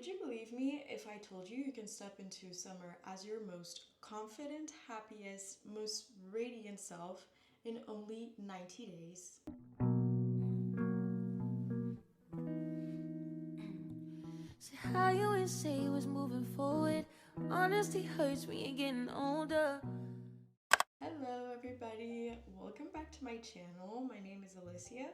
Would you believe me if I told you you can step into summer as your most confident, happiest, most radiant self in only 90 days? See how you always say you was moving forward. Honesty hurts when you're getting older. Hello everybody, welcome back to my channel. My name is Alyssia,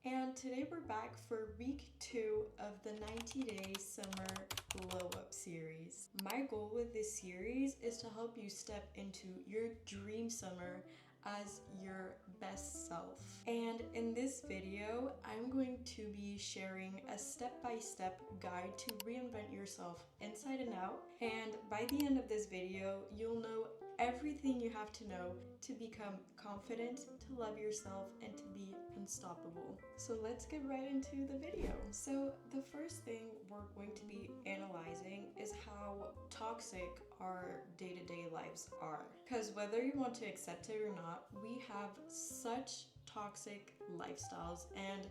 and today we're back for week 2 of the 90-day summer glow up series. My goal with this series is to help you step into your dream summer as your best self. And in this video, I'm going to be sharing a step-by-step guide to reinvent yourself inside and out. And by the end of this video, you'll know everything you have to know to become confident, to love yourself, and to be unstoppable. So let's get right into the video. So the first thing we're going to be analyzing is how toxic our day-to-day lives are. Because whether you want to accept it or not, we have such toxic lifestyles, and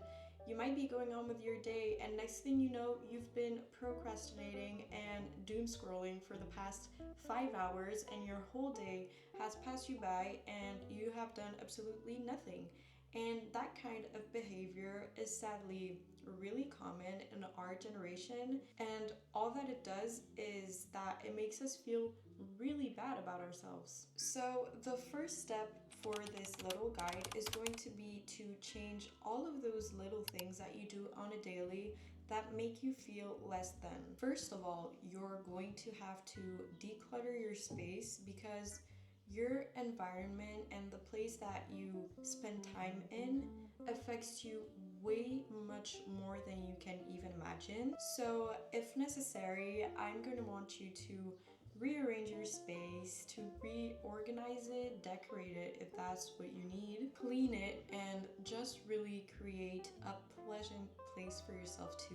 you might be going on with your day, and next thing you know, you've been procrastinating and doom scrolling for the past 5 hours, and your whole day has passed you by and you have done absolutely nothing. And that kind of behavior is sadly really common in our generation, and all that it does is that it makes us feel really bad about ourselves. So the first step for this little guide is going to be to change all of those little things that you do on a daily that make you feel less than. First of all, you're going to have to declutter your space, because your environment and the place that you spend time in affects you way much more than you can even imagine. So if necessary, I'm going to want you to rearrange your space, to reorganize it, decorate it if that's what you need, clean it, and just really create a pleasant place for yourself to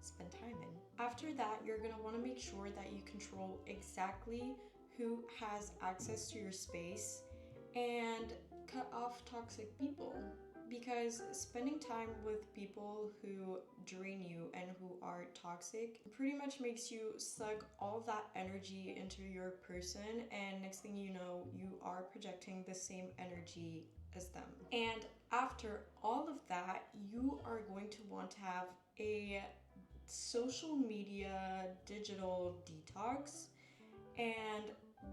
spend time in. After that, you're going to want to make sure that you control exactly who has access to your space and cut off toxic people, because spending time with people who drain you and who are toxic pretty much makes you suck all that energy into your person, and next thing you know, you are projecting the same energy as them. And after all of that, you are going to want to have a social media digital detox. And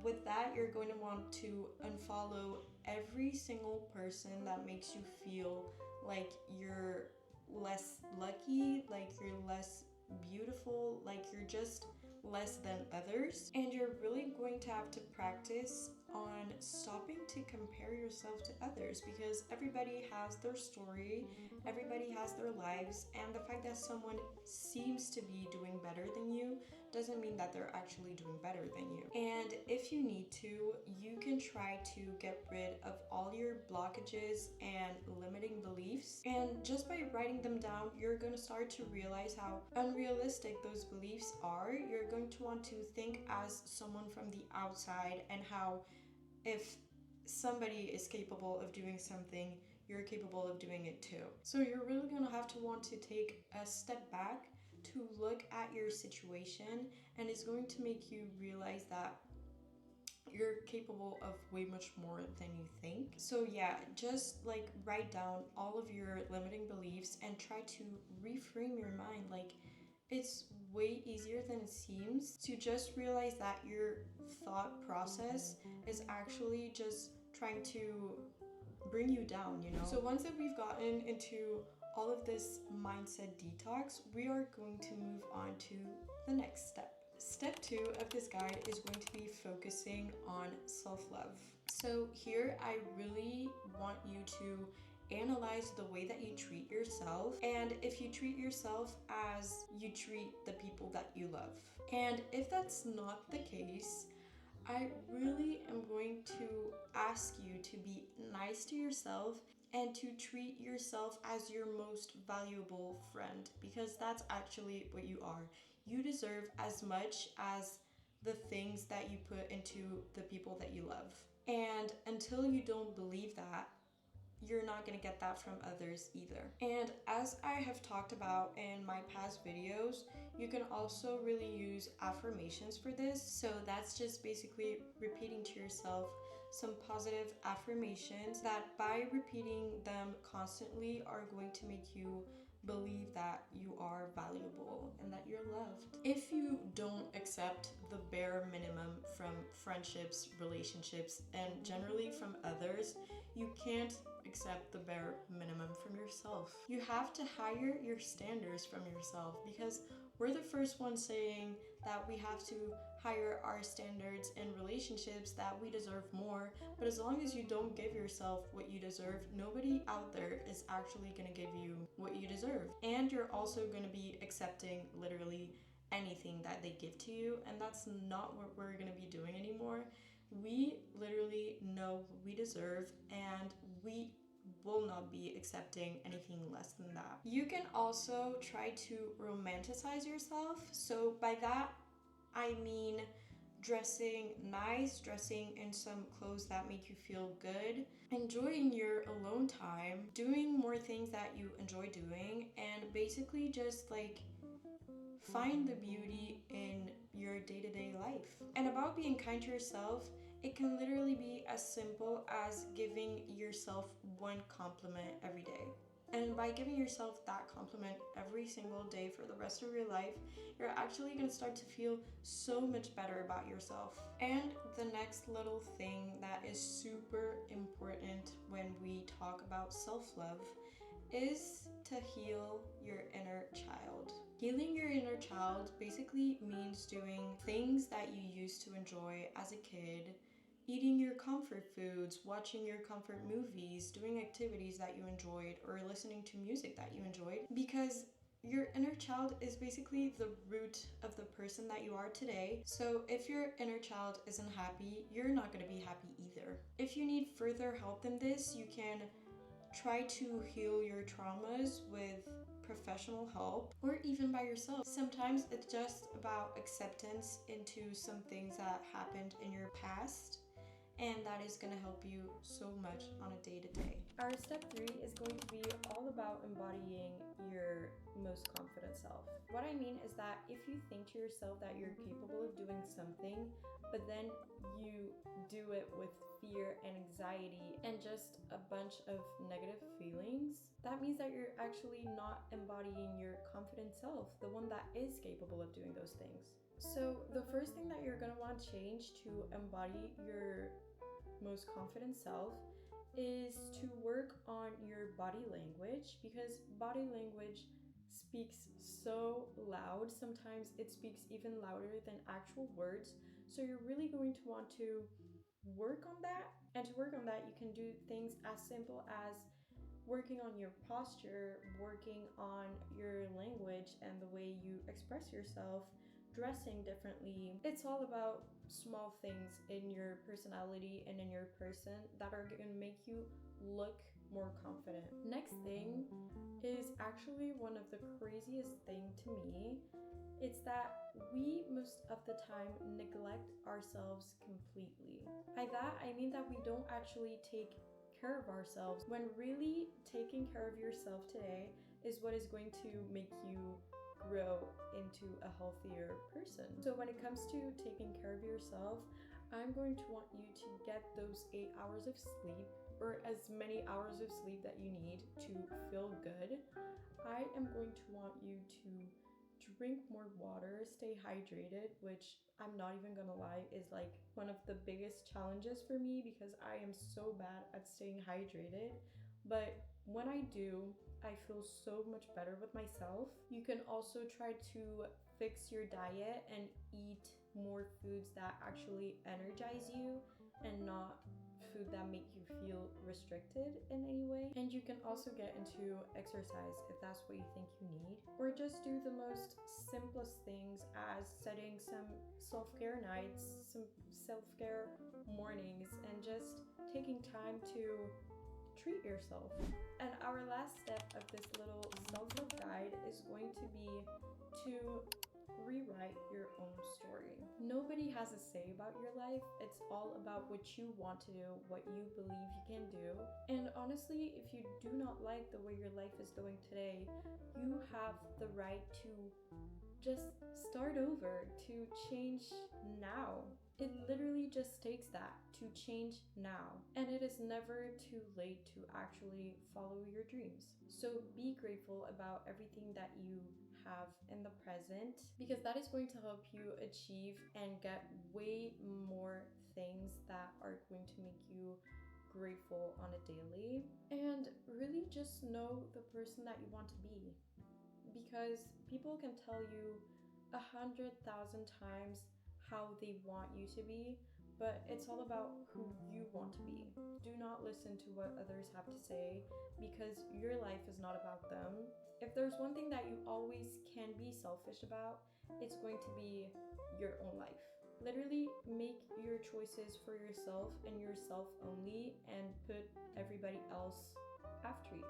with that, you're going to want to unfollow every single person that makes you feel like you're less lucky, like you're less beautiful, like you're just less than others. And you're really going to have to practice on stopping to compare yourself to others, because everybody has their story, everybody has their lives, and the fact that someone seems to be doing better than you doesn't mean that they're actually doing better than you. And if you need to, you can try to get rid of all your blockages and limiting beliefs, and just by writing them down, you're going to start to realize how unrealistic those beliefs are. You're going to want to think as someone from the outside, and how if somebody is capable of doing something, you're capable of doing it too. So you're really going to have to want to take a step back to look at your situation, and it's going to make you realize that you're capable of way much more than you think. So yeah, just like write down all of your limiting beliefs and try to reframe your mind. Like, it's way easier than it seems to just realize that your thought process is actually just trying to bring you down, you know? So once that we've gotten into all of this mindset detox, we are going to move on to the next step. Step 2 of this guide is going to be focusing on self-love. So here I really want you to analyze the way that you treat yourself, and if you treat yourself as you treat the people that you love. And if that's not the case, I really am going to ask you to be nice to yourself and to treat yourself as your most valuable friend, because that's actually what you are. You deserve as much as the things that you put into the people that you love. And until you don't believe that, you're not going to get that from others either. And as I have talked about in my past videos, you can also really use affirmations for this. So that's just basically repeating to yourself some positive affirmations that by repeating them constantly are going to make you believe that you are valuable and that you're loved. If you don't accept the bare minimum from friendships, relationships, and generally from others, you can't accept the bare minimum from yourself. You have to higher your standards from yourself, because we're the first ones saying that we have to higher our standards in relationships, that we deserve more. But as long as you don't give yourself what you deserve, nobody out there is actually going to give you what you deserve. And you're also going to be accepting literally anything that they give to you, and that's not what we're going to be doing anymore. We literally know what we deserve, and we will not be accepting anything less than that. You can also try to romanticize yourself. So by that, I mean dressing nice, dressing in some clothes that make you feel good, enjoying your alone time, doing more things that you enjoy doing, and basically just like find the beauty in your day-to-day life. And about being kind to yourself, it can literally be as simple as giving yourself one compliment every day. And by giving yourself that compliment every single day for the rest of your life, you're actually going to start to feel so much better about yourself. And the next little thing that is super important when we talk about self-love is to heal your inner child. Healing your inner child basically means doing things that you used to enjoy as a kid, eating your comfort foods, watching your comfort movies, doing activities that you enjoyed, or listening to music that you enjoyed, because your inner child is basically the root of the person that you are today. So if your inner child isn't happy, you're not going to be happy either. If you need further help than this, you can try to heal your traumas with professional help, or even by yourself. Sometimes it's just about acceptance into some things that happened in your past, and that is going to help you so much on a day-to-day. Our step 3 is going to be all about embodying your most confident self. What I mean is that if you think to yourself that you're capable of doing something, but then you do it with fear and anxiety and just a bunch of negative feelings, that means that you're actually not embodying your confident self, the one that is capable of doing those things. So the first thing that you're going to want to change to embody your most confident self is to work on your body language, because body language speaks so loud. Sometimes it speaks even louder than actual words. So you're really going to want to work on that. And to work on that, you can do things as simple as working on your posture, working on your language and the way you express yourself, dressing differently. It's all about small things in your personality and in your person that are going to make you look more confident. Next thing is actually one of the craziest thing to me. It's that we most of the time neglect ourselves completely. By that, I mean that we don't actually take care of ourselves, when really taking care of yourself today is what is going to make you grow into a healthier person. So when it comes to taking care of yourself, I'm going to want you to get those 8 hours of sleep, or as many hours of sleep that you need to feel good. I am going to want you to drink more water, stay hydrated, which I'm not even gonna lie is like one of the biggest challenges for me, because I am so bad at staying hydrated. But when I do, I feel so much better with myself. You can also try to fix your diet and eat more foods that actually energize you and not food that make you feel restricted in any way. And you can also get into exercise if that's what you think you need, or just do the most simplest things as setting some self-care nights, some self-care mornings, and just taking time to treat yourself. And our last step of this little self-love guide is going to be to rewrite your own story. Nobody has a say about your life. It's all about what you want to do, what you believe you can do. And honestly, if you do not like the way your life is going today, you have the right to just start over, to change now. It literally just takes that to change now. And it is never too late to actually follow your dreams. So be grateful about everything that you have in the present, because that is going to help you achieve and get way more things that are going to make you grateful on a daily. And really just know the person that you want to be, because people can tell you 100,000 times how they want you to be, but it's all about who you want to be. Do not listen to what others have to say, because your life is not about them. If there's one thing that you always can be selfish about, it's going to be your own life. Literally make your choices for yourself and yourself only, and put everybody else after you.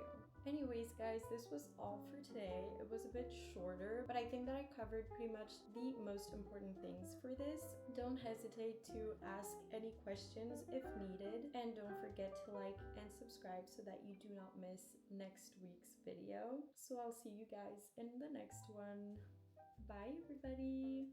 Anyways, guys, this was all for today. It was a bit shorter, but I think that I covered pretty much the most important things for this. Don't hesitate to ask any questions if needed, and don't forget to like and subscribe so that you do not miss next week's video. So I'll see you guys in the next one. Bye, everybody.